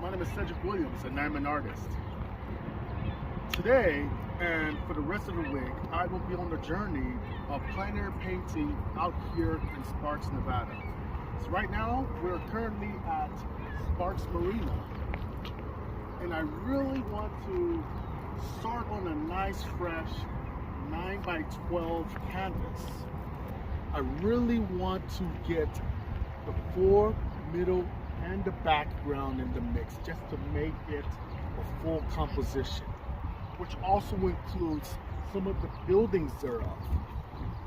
my name is Cedric Williams and I'm an artist. Today and for the rest of the week, I will be on the journey of plein air painting out here in Sparks, Nevada. So right now, we're currently at Sparks Marina, and I really want to start on a nice fresh 9x12 canvas. I really want to get the fore, middle, and the background in the mix just to make it a full composition, which also includes some of the buildings thereof.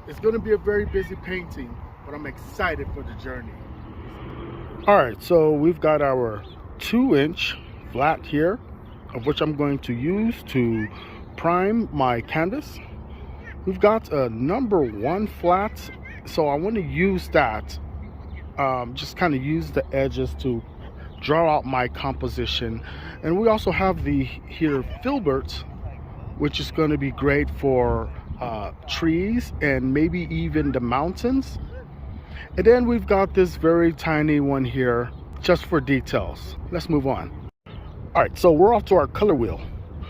It's going to be a very busy painting, but I'm excited for the journey. All right, so we've got our 2-inch flat here, of which I'm going to use to prime my canvas. We've got a number 1 flat, so I want to use that, just kind of use the edges to draw out my composition. And we also have the filbert, which is going to be great for trees and maybe even the mountains. And then we've got this very tiny one here just for details. Let's move on. All right, so we're off to our color wheel.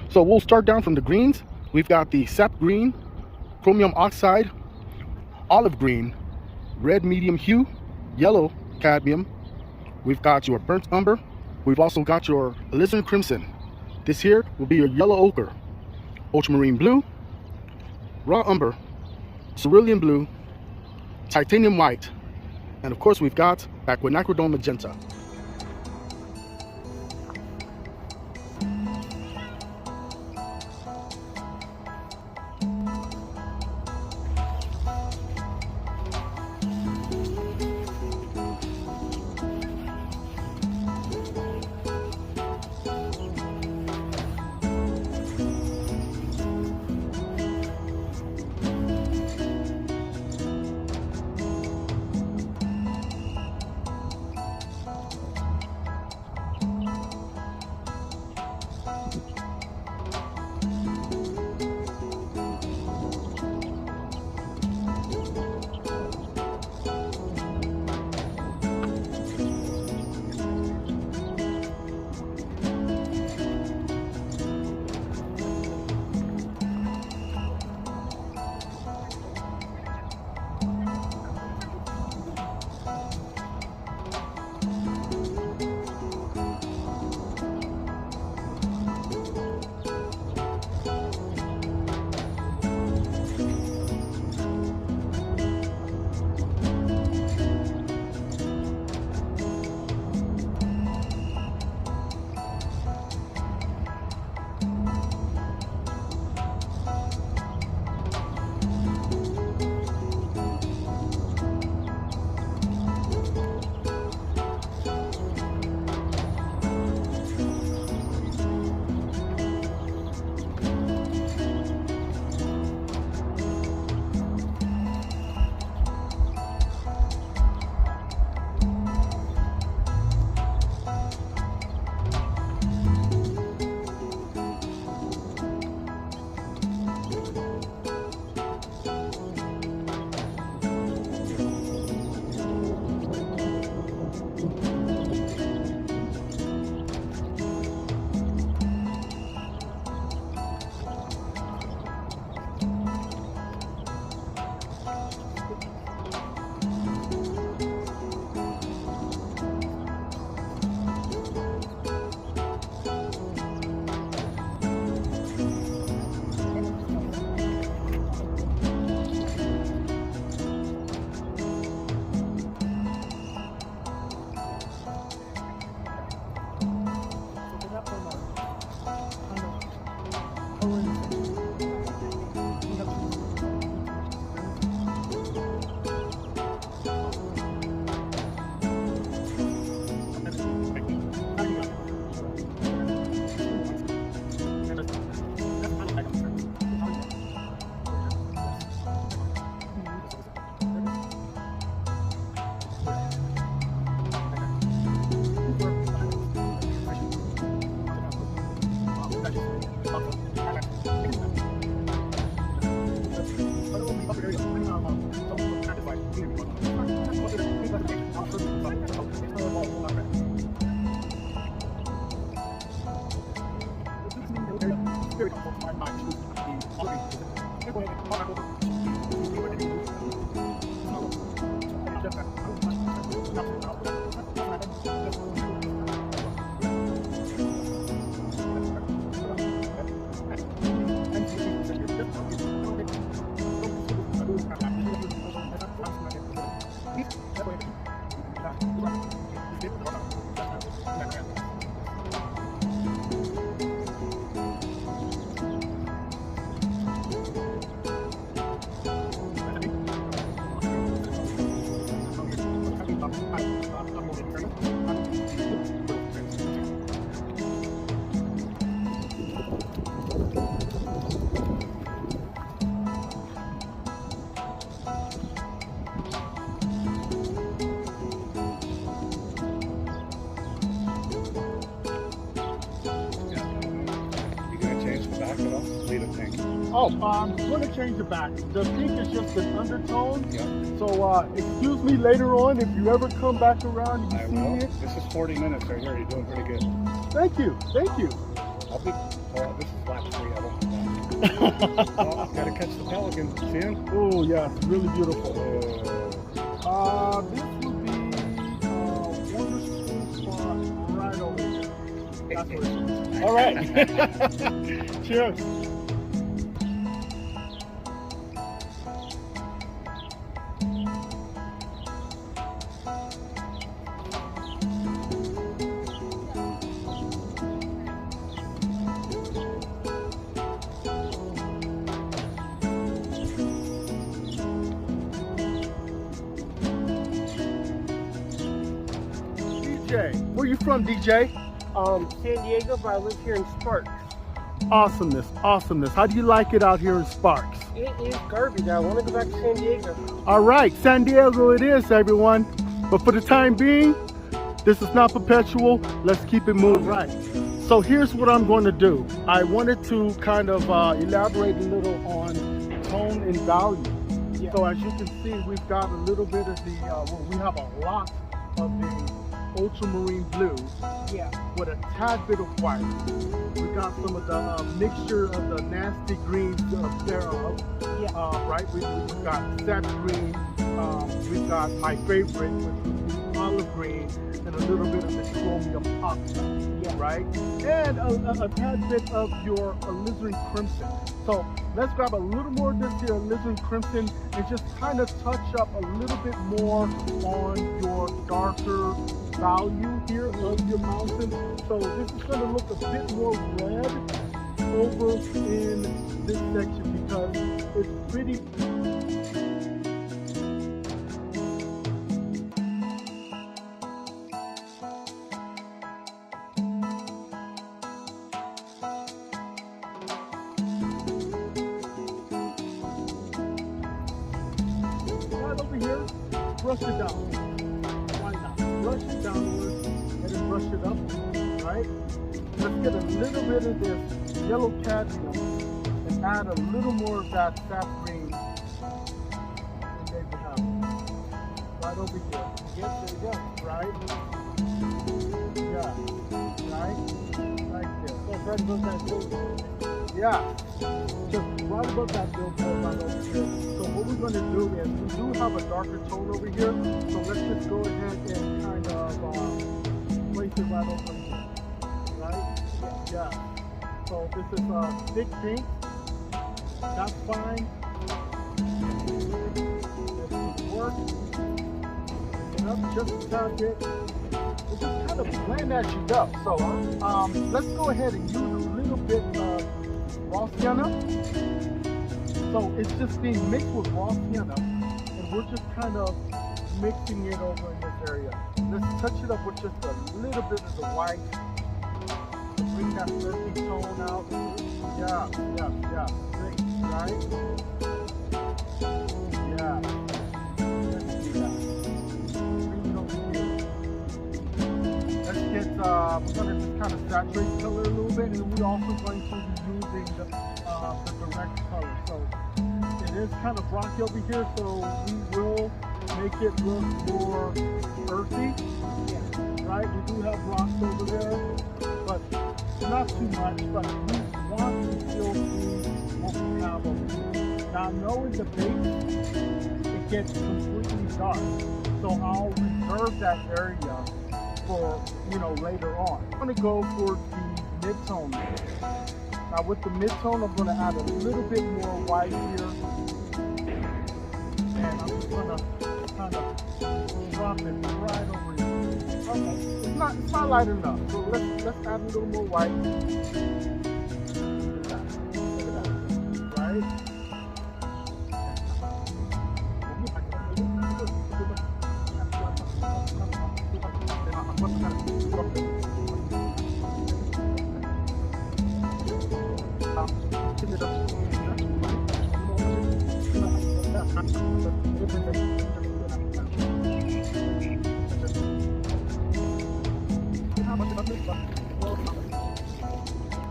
So we'll start down from the greens. We've got the sap green, chromium oxide, olive green, red medium hue, yellow cadmium. We've got your burnt umber. We've also got your alizarin crimson. This here will be your yellow ochre, ultramarine blue, raw umber, cerulean blue, titanium white, and of course we've got aquanacridone magenta. Oh, I'm going to change it back. The pink is just an undertone. Yeah. So excuse me later on if you ever come back around and you see it. This is 40 minutes right here. You're doing pretty good. Thank you. Thank you. I'll be. This is Lapse 3. I don't know. Oh, gotta catch the pelican. See him? Oh yeah, it's really beautiful. This would be wonderful spot right over here. That's what it is. All right. Cheers. Where you from, DJ? San Diego, but I live here in Sparks. Awesomeness, awesomeness. How do you like it out here in Sparks? It is garbage. I want to go back to San Diego. All right, San Diego it is, everyone. But for the time being, this is not perpetual. Let's keep it moving. Right. So here's what I'm going to do. I wanted to kind of elaborate a little on tone and value. Yeah. So as you can see, we've got a little bit of the, we have a lot of the ultramarine blue, yeah, with a tad bit of white. We got some of the mixture of the nasty greens thereof. Yeah. Right. We've got sap green. We've got my favorite, which is olive green, and a little bit of the chromium pop stuff. Yeah. Right. And a tad bit of your alizarin crimson. So let's grab a little more of this here alizarin crimson and just kind of touch up a little bit more on your darker value here of your mountain. So this is going to look a bit more red over in this section because it's pretty. Right over here, brush it down. Brush it downwards and then brush it up, right? Let's get a little bit of this yellow cadmium and add a little more of that sap green. And there you have it. Right over here. Yes, there you go. Right? Yeah. Right? Right there. That's right above that billboard. Yeah. Just right above that billboard right over here. So what we're going to do is, we do have a darker tone over here, so let's just go ahead and kind of place it right over here, right? Yeah. So this is thick pink, that's fine. This will work. Pick it up just a tad bit. We'll just kind of blend as you go. So let's go ahead and use a little bit of raw sienna. So it's just being mixed with raw sienna, and we're just kind of mixing it over in this area. Let's touch it up with just a little bit of the white to bring that earthy tone out. Yeah. Great, right? Yeah. Let's do that. Bring it over here. Let's get, we're going to just kind of saturate the color a little bit, and we're also going to be using the direct color. So it is kind of rocky over here, so we will make it look more earthy. Yeah. Right? We do have rocks over there, but not too much, but we want to still see what we have over here. Now, knowing the base, it gets completely dark, so I'll reserve that area for, later on. I'm going to go for the mid-tone. Now with the mid-tone, I'm going to add a little bit more white here. And I'm just going to kind of drop it right over here. Okay, it's not light enough. So let's add a little more white. Look at that. Right?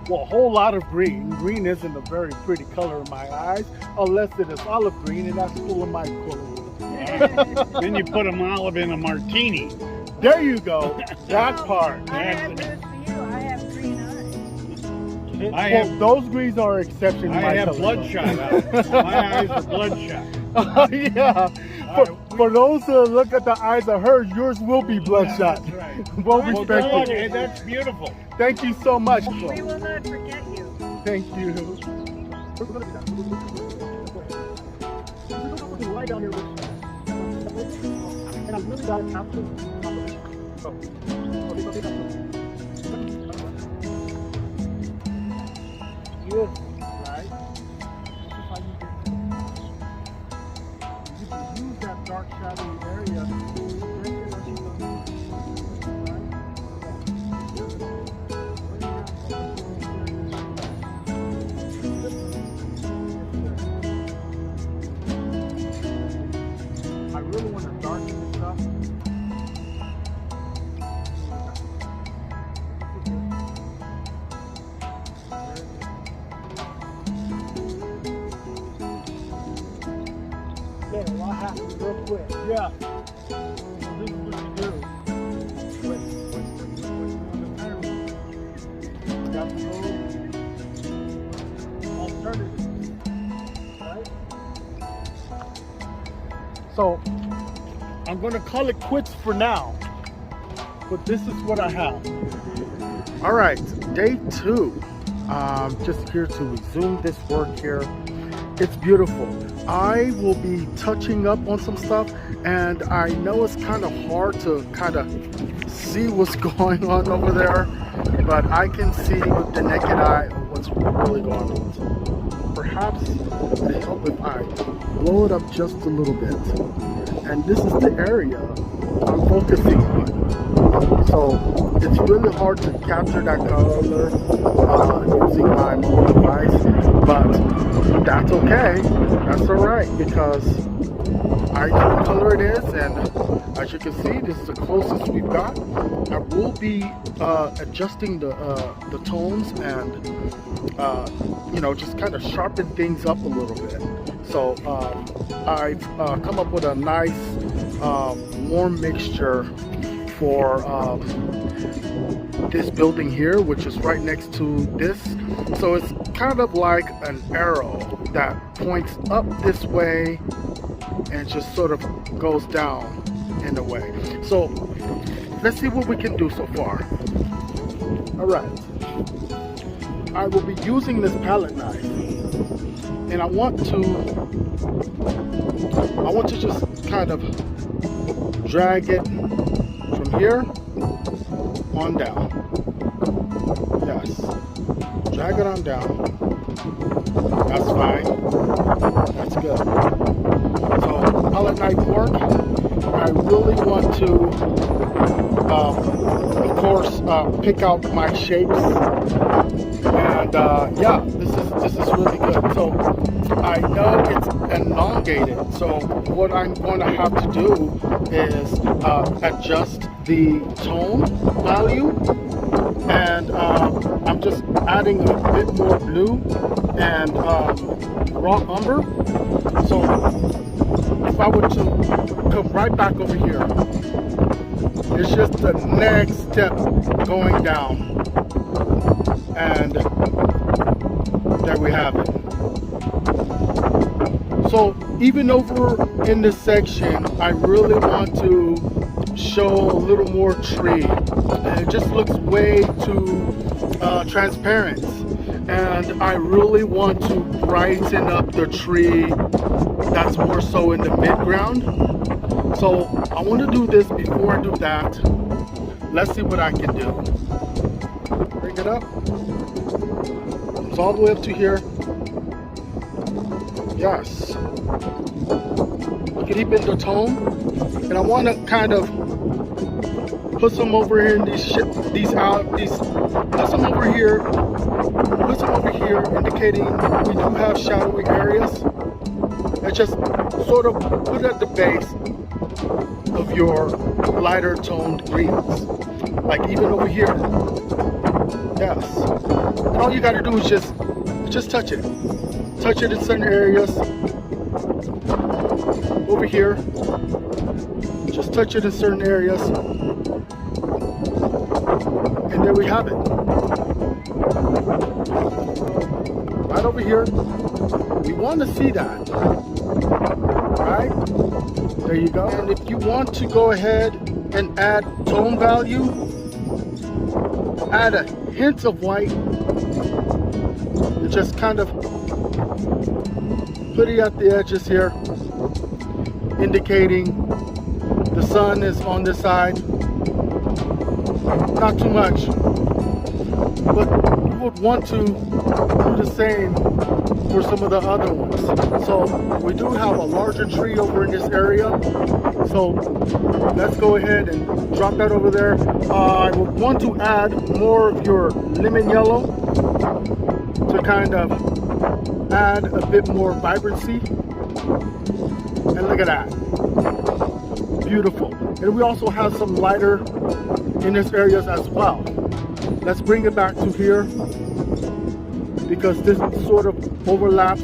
well, a whole lot of green. Green isn't a very pretty color in my eyes, unless it is olive green, and that's full of my color. Then you put an olive in a martini. There you go. That part. I have news for you. I have green eyes. Well, those greens are exception. I have bloodshot eyes. My eyes are bloodshot. Yeah. For those who look at the eyes of her, yours will be bloodshot. That's right. Well respected. Hey, that's beautiful. Thank you so much. We will not forget you. Thank you. And I'm really glad you, right? This is how you get to. You can use that dark shadowy area. I really want to darken this up. Man, a lot happens real quick. Yeah. So this is what you do. You got to go alternatives. Right? So I'm going to call it quits for now. But this is what I have. All right, day 2. Just here to resume this work here. It's beautiful. I will be touching up on some stuff, and I know it's kind of hard to kind of see what's going on over there, but I can see with the naked eye what's really going on. So perhaps it help if I blow it up just a little bit. And this is the area I'm focusing on. So it's really hard to capture that color using my mobile device, but that's okay. That's alright, because I know what color it is, and as you can see, this is the closest we've got. I will be adjusting the tones and you know, just kind of sharpen things up a little bit. So I've come up with a nice warm mixture for this building here, which is right next to this. So it's kind of like an arrow that points up this way and just sort of goes down in a way. So let's see what we can do so far. All right, I will be using this palette knife, and I want to just kind of drag it from here on down. Yes, drag it on down. That's fine. That's good. So palette knife work. I really want to, of course, pick out my shapes. And yeah, this is really good. So I know it's elongated. So what I'm going to have to do is adjust the tone value, and I'm just adding a bit more blue and raw umber. So if I were to come right back over here, it's just the next step going down, and there we have it. So even over in this section, I really want to show a little more tree, and it just looks way too transparent, and I really want to brighten up the tree that's more so in the mid-ground. So I want to do this. Before I do that, let's see what I can do. Bring it up. It's all the way up to here. Yes. Keep in the tone, and I want to kind of put some over here in put some over here, indicating we do have shadowy areas. And just sort of put it at the base of your lighter toned greens. Like even over here. Yes. And all you gotta do is just touch it. Touch it in certain areas. Over here. Just touch it in certain areas. And there we have it. Right over here. We want to see that. Right? There you go. And if you want to go ahead and add tone value, add a hint of white. You just kind of put it at the edges here, indicating the sun is on this side. Not too much, but you would want to do the same for some of the other ones. So we do have a larger tree over in this area. So let's go ahead and drop that over there. I would want to add more of your lemon yellow to kind of add a bit more vibrancy. And look at that. Beautiful. And we also have some lighter in this areas as well. Let's bring it back to here because this sort of overlaps.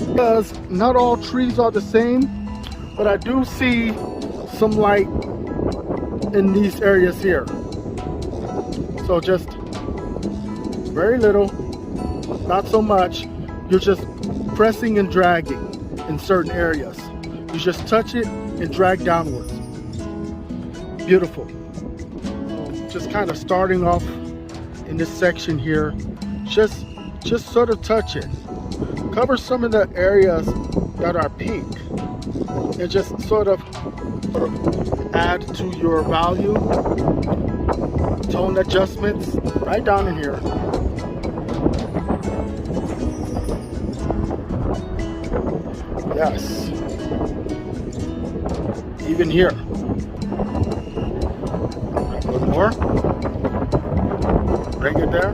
Because not all trees are the same, but I do see some light in these areas here. So just very little, not so much. You're just pressing and dragging in certain areas. You just touch it and drag downwards. Beautiful. Just kind of starting off in this section here, just sort of touch it. Cover some of the areas that are pink and just sort of add to your value, tone adjustments right down in here. Yes. Even here. A little more. Bring it there.